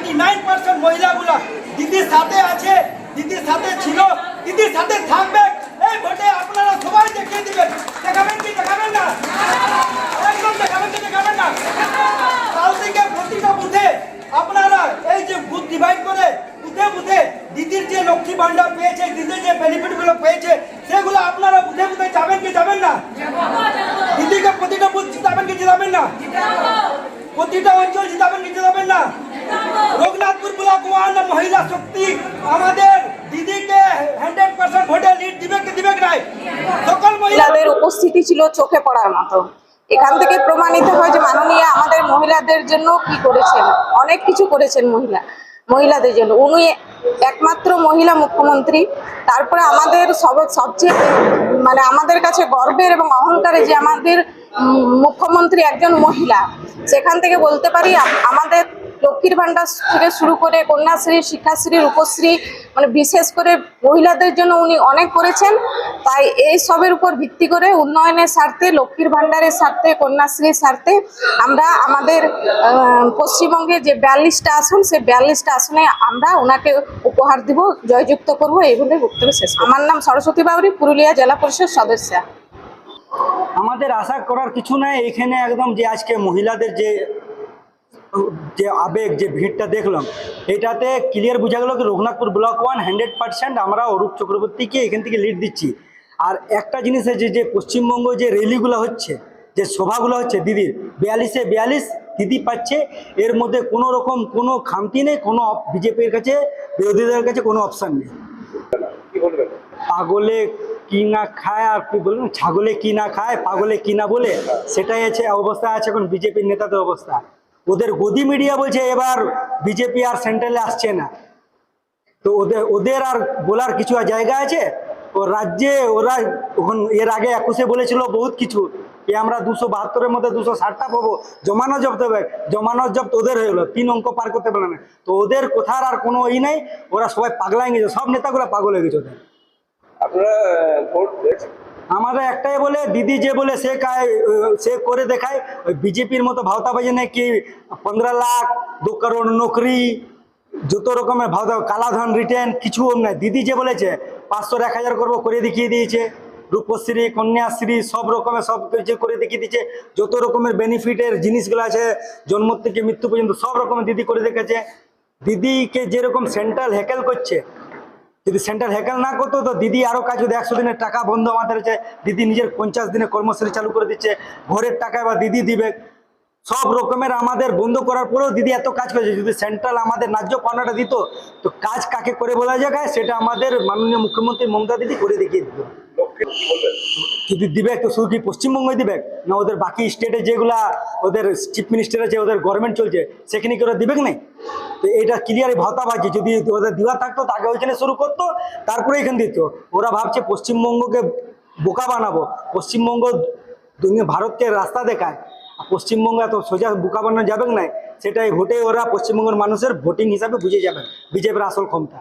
99% মহিলাগুলা দিদির সাথে আছে, দিদির সাথে ছিল, দিদির সাথে থাকবে। এই ভোটে আপনারা সবাই দেখিয়ে দিবেন। দেখাবেন কি দেখাবেন না? একদম দেখাবেন কি দেখাবেন না? কাল থেকে প্রতিটা বুথে আপনারা এই যে বুথ ডিভাইড করে বুথে বুথে দিদির যে লক্ষ্মী ভান্ডার পেয়েছে, দিদির যে বেনিফিটগুলো পেয়েছে, সেগুলো আপনারা বুথে বুথে যাবেন কি যাবেন না? দিদিকে প্রতিটা বুথ জিতাবেন কি জিতাবেন না? প্রতিটা অঞ্চল জিতাবেন কি জিতাবেন না? রঘুনাথপুর ব্লক 1 মহিলা শক্তি আমাদের দিদিকে 100% ভোটে লিড দিবে কি দিবে না? সকল মহিলাদের উপস্থিতি ছিল চোখে পড়ার মতো। এখান থেকে প্রমাণিত হয় যে মাননীয় আমাদের মহিলাদের জন্য কি করেছেন, অনেক কিছু করেছেন মহিলাদের জন্য। উনি একমাত্র মহিলা মুখ্যমন্ত্রী। তারপরে আমাদের সবচেয়ে মানে আমাদের কাছে গর্বের এবং অহংকারে যে আমাদের মুখ্যমন্ত্রী একজন মহিলা। সেখান থেকে বলতে পারি আমাদের লক্ষ্মীর ভান্ডার থেকে শুরু করে কন্যাশ্রী, শিক্ষাশ্রী, রূপশ্রী, মানে বিশেষ করে মহিলাদের জন্য উনি অনেক করেছেন। তাই এই সবের উপর ভিত্তি করে উন্নয়নের স্বার্থে, লক্ষ্মীর ভান্ডারের স্বার্থে, কন্যাশ্রীর স্বার্থে আমরা আমাদের পশ্চিমবঙ্গে যে 42টা আসন, সেই 42টা আসনে আমরা ওনাকে উপহার দিব, জয়যুক্ত করবো, এই বলে বক্তব্য শেষ। আমার নাম সরস্বতী বাউরি, পুরুলিয়া জেলা পরিষদ সদস্য। আমাদের আশা করার কিছু নাই। এখানে একদম যে আজকে মহিলাদের যে আবেগ, যে ভিড়টা দেখলাম, এটাতে ক্লিয়ার বোঝা গেল কি রঘুনাথপুর ব্লক 1 100% আমরা অরূপ চক্রবর্তীকে এখান থেকে লিড দিচ্ছি। আর একটা জিনিস আছে যে পশ্চিমবঙ্গ যে র্যালিগুলো হচ্ছে, যে সভাগুলো হচ্ছে, দিদির 42-এ 42 দিদি পাচ্ছে। এর মধ্যে কোনো রকম কোনো খামতি নেই, কোনো বিজেপির কাছে, বিরোধীদের কাছে কোনো অপশান নেই। পাগলে কি না খায় আর কি বলবেন, ছাগলে কি না খায় পাগলে কি না বলে, সেটাই আছে অবস্থা আছে এখন বিজেপির নেতাদের অবস্থা। ওদের গদি মিডিয়া বলছে এবার বিজেপি আর সেন্ট্রালে আসছে না, তো ওদের আর বলার কিছু জায়গা আছে? ও রাজ্যে ওরা এর আগে 21-এ বলেছিল বহুত কিছু, যে আমরা 272-এর মধ্যে 260টা পাবো, জমানত জব্দ হবে। জমানত জব্দ ওদের হয়ে গেলো, 3 অঙ্ক পার করতে পারলো না। তো ওদের কোথার আর কোনো ই নেই, ওরা সবাই পাগলা গেছে, সব নেতাগুলো পাগল হয়ে গেছে ওদের। আমাদের একটাই বলে, দিদি যে বলে সে করে দেখায়। ওই বিজেপির মতো ভাওতাবাজি নেই কি 15 লাখ 2 করোড় নকরি, যত রকমের ভাওতা, কালাধন রিটার্ন কিছু নাই। দিদি যে বলেছে 500 1000 করবো, করে দেখিয়ে দিয়েছে। রূপশ্রী, কন্যাশ্রী, সব রকমের সব কিছু করে দেখিয়ে দিয়েছে। যত রকমের বেনিফিটের জিনিসগুলো আছে জন্ম থেকে মৃত্যু পর্যন্ত সব রকমের দিদি করে দেখেছে। দিদিকে যেরকম সেন্ট্রাল হ্যাকেল করছে, যদি সেন্ট্রাল হ্যাকেল না করতো তো দিদি আরও কাজ হতো। 100 দিনের টাকা বন্ধ আমাদের আছে, দিদি নিজের 50 দিনে কর্মশ্রী চালু করে দিচ্ছে। ঘরের টাকা এবার দিদি দিবে। সব রকমের আমাদের বন্ধ করার পরেও দিদি এত কাজ করেছে। যদি সেন্ট্রাল আমাদের ন্যায্য পাওনাটা দিত, তো কাজ কাকে করে বলা যায়, সেটা আমাদের মাননীয় মুখ্যমন্ত্রী মমতা দিদি করে দেখিয়ে দিত। যদি দিবে তো শুধু কি পশ্চিমবঙ্গে দিবে না, ওদের বাকি স্টেটে যেগুলা ওদের চিফ মিনিস্টার আছে, ওদের গভর্নমেন্ট চলছে, সেখানে কি ওরা দিবে নাই? তো এটা ক্লিয়ারই ভাওতাবাজি। যদি ওদের দেওয়া থাকতো তাকে ওইখানে শুরু করতো, তারপরে এখানে দিত। ওরা ভাবছে পশ্চিমবঙ্গকে বোকা বানাবো, পশ্চিমবঙ্গ দুনিয়া ভারতকে রাস্তা দেখায়। পশ্চিমবঙ্গ এত সোজা বোকা বানানো যাবে না, সেটাই ভোটে ওরা পশ্চিমবঙ্গের মানুষের ভোটিং হিসাবে বুঝে যাবে বিজেপির আসল ক্ষমতা।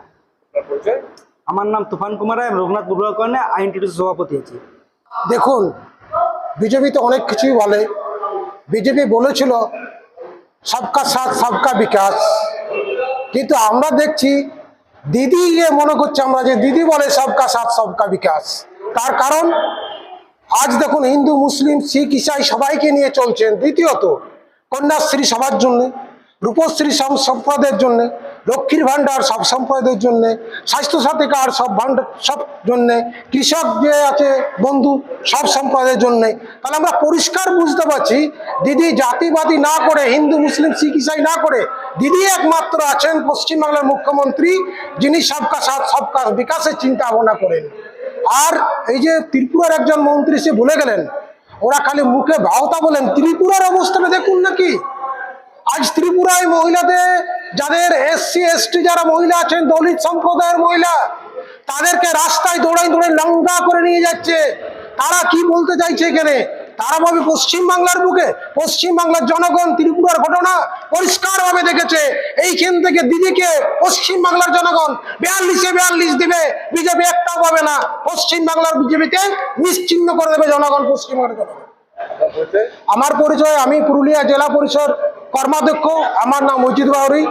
আমার নাম তুফান কুমার রায়, রঘুনাথপুর ব্লক আইএনটিটিউসির সভাপতি আছি। দেখুন, বিজেপি তো অনেক কিছুই বলে। বিজেপি বলেছিল সবকা সাথ সবকা বিকাশ, কিন্তু আমরা দেখছি দিদি মনে করছে আমরা যে দিদি বলে সবকা সাথ সবকা বিকাশ। তার কারণ আজ দেখুন হিন্দু, মুসলিম, শিখ, ইসাই সবাইকে নিয়ে চলছেন। দ্বিতীয়ত কন্যাশ্রী সবার জন্য, রূপশ্রী সব সম্প্রদায়ের জন্য, লক্ষ্মীর ভান্ডার সব সম্প্রদায়ের জন্য, স্বাস্থ্যসাথী কার্ড সব ভান্ডার সব জন্যে, কৃষক যে আছে বন্ধু সব সম্প্রদায়ের জন্যে। তাহলে আমরা পরিষ্কার বুঝতে পারছি দিদি জাতিবাদী না করে, হিন্দু, মুসলিম, শিখ, ইসাই না করে, দিদি একমাত্র আছেন পশ্চিমবাংলার মুখ্যমন্ত্রী যিনি সবকা সাথ সবকা বিকাশের চিন্তা ভাবনা করেন। আর এই যে ত্রিপুরার একজন মন্ত্রী সে বলে গেলেন, ওরা খালি মুখে ভাওতা বলেন, ত্রিপুরার অবস্থাটা দেখুন নাকি। আজ ত্রিপুরায় মহিলাদের, যাদের SC ST যারা মহিলা আছেন, দলিত সম্প্রদায়ের মহিলা, তাদেরকে রাস্তায় দৌড়াই লঙ্গা করে নিয়ে যাচ্ছে। তারা কি বলতে চাইছে এখানে? তারা ভাবে পশ্চিমবাংলার বুকে, পশ্চিমবাংলার জনগণ ত্রিপুরার ঘটনা পরিষ্কারভাবে দেখেছে। এইখান থেকে দিদিকে পশ্চিমবাংলার জনগণ 42-এ 42 দিবে, বিজেপি একটাও পাবে না। পশ্চিমবাংলার বিজেপিকে নিশ্চিহ্ন করে দেবে জনগণ, পশ্চিমবাংলার জনগণ। আমার পরিচয়, আমি পুরুলিয়া জেলা পরিষদ কর্মাধ্যক্ষ। আমার নাম মজিদ বাউরি।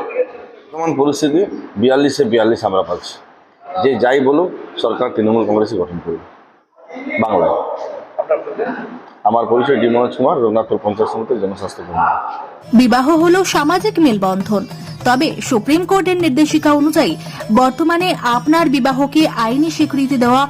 বর্তমান পরিস্থিতি 42-42 আমরা পাচ্ছি। যে যাই বলুক সরকার তৃণমূল কংগ্রেসই গঠন করবে বাংলায়। আমার পরিচয় ডি মনোজ কুমার, রঘুনাথপুর পঞ্চায়েত সমিতির জনস্বাস্থ্য কর্মী। বিবাহ হলো সামাজিক মেলবন্ধন, তবে সুপ্রিম কোর্টের নির্দেশিকা অনুযায়ী বর্তমানে আপনার বিবাহকে আইনি স্বীকৃতি দেওয়া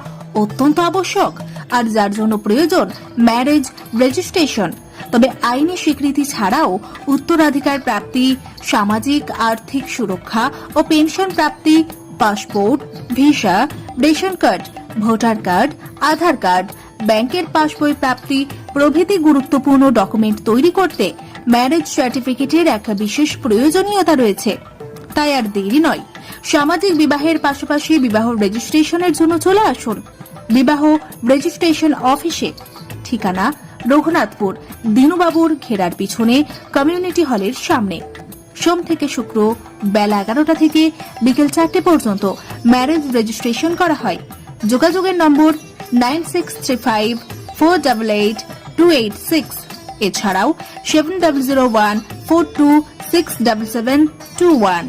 অত্যন্ত আবশ্যক, আর যার জন্য প্রয়োজন ম্যারেজ রেজিস্ট্রেশন। তবে আইনি স্বীকৃতি ছাড়াও উত্তরাধিকার প্রাপ্তি, সামাজিক আর্থিক সুরক্ষা ও পেনশন প্রাপ্তি, passport, visa, ration card, voter card, Aadhaar card, ব্যাংকের পাসবই প্রাপ্তি প্রভৃতি গুরুত্বপূর্ণ ডকুমেন্ট তৈরি করতে ম্যারেজ সার্টিফিকেটের একটা বিশেষ প্রয়োজনীয়তা রয়েছে। তাই আর দেরি নয়, সামাজিক বিবাহের পাশাপাশি বিবাহ রেজিস্ট্রেশনের জন্য চলে আসুন বিবাহ রেজিস্ট্রেশন অফিসে। ঠিকানা রঘুনাথপুর দিনুবাবুর ঘেরার পিছনে কমিউনিটি হলের সামনে। সোম থেকে শুক্র বেলা 11টা থেকে বিকেল 4টে পর্যন্ত ম্যারেজ রেজিস্ট্রেশন করা হয়। যোগাযোগের নম্বর 9635488286, এছাড়াও 700142677721।